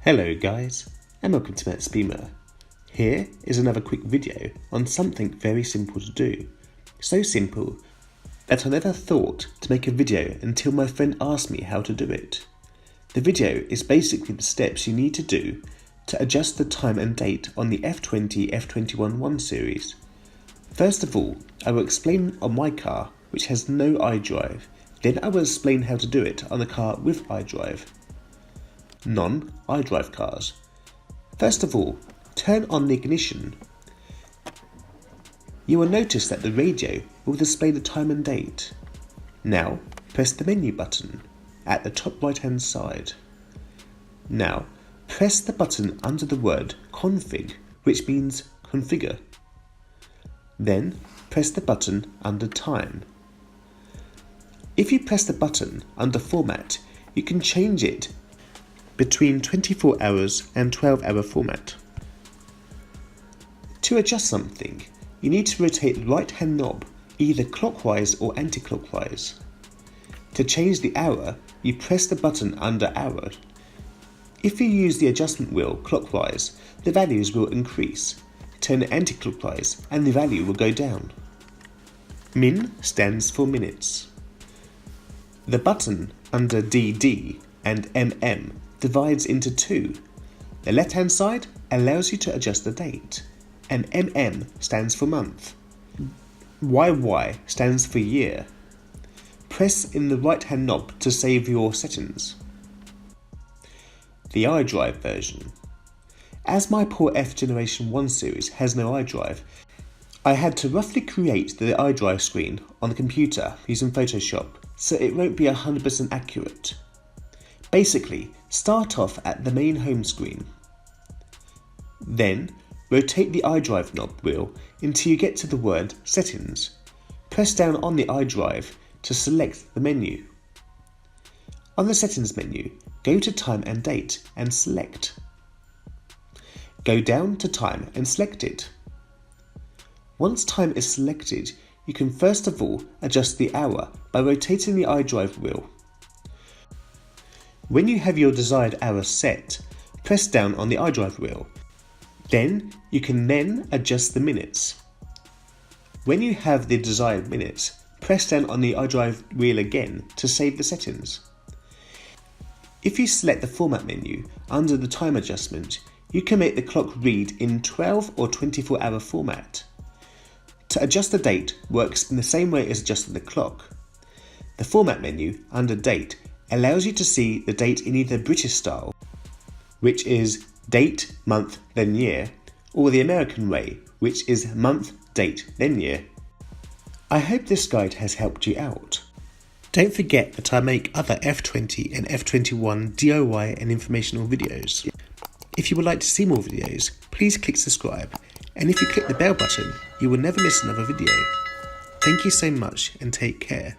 Hello guys, and welcome to Matt's Beamer. Here is another quick video on something very simple to do. So simple that I never thought to make a video until my friend asked me how to do it. The video is basically the steps you need to do to adjust the time and date on the F20 F21 1 series. First of all, I will explain on my car, which has no iDrive. Then I will explain how to do it on the car with iDrive. Non-iDrive cars. First of all, turn on the ignition. You will notice that the radio will display the time and date. Now, press the menu button at the top right hand side. Now, press the button under the word config, which means configure. Then, press the button under time. If you press the button under format, you can change it between 24 hours and 12-hour format. To adjust something, you need to rotate the right hand knob either clockwise or anti-clockwise. To change the hour, you press the button under hour. If you use the adjustment wheel clockwise, the values will increase. Turn it anti-clockwise and the value will go down. Min stands for minutes. The button under DD and MM divides into two. The left hand side allows you to adjust the date, and MM stands for month. YY stands for year. Press in the right hand knob to save your settings. The iDrive version. As my poor F Generation 1 series has no iDrive, I had to roughly create the iDrive screen on the computer using Photoshop, so it won't be 100% accurate. Basically, start off at the main home screen. Then, rotate the iDrive knob wheel until you get to the word Settings. Press down on the iDrive to select the menu. On the Settings menu, go to Time and Date and select. Go down to Time and select it. Once time is selected, you can first of all adjust the hour by rotating the iDrive wheel. When you have your desired hour set, press down on the iDrive wheel. Then you can adjust the minutes. When you have the desired minutes, press down on the iDrive wheel again to save the settings. If you select the format menu under the time adjustment, you can make the clock read in 12 or 24-hour format. To adjust the date works in the same way as adjusting the clock. The format menu under date allows you to see the date in either British style, which is date, month, then year, or the American way, which is month, date, then year. I hope this guide has helped you out. Don't forget that I make other F20 and F21 DIY and informational videos. If you would like to see more videos, please click subscribe, and if you click the bell button, you will never miss another video. Thank you so much and take care.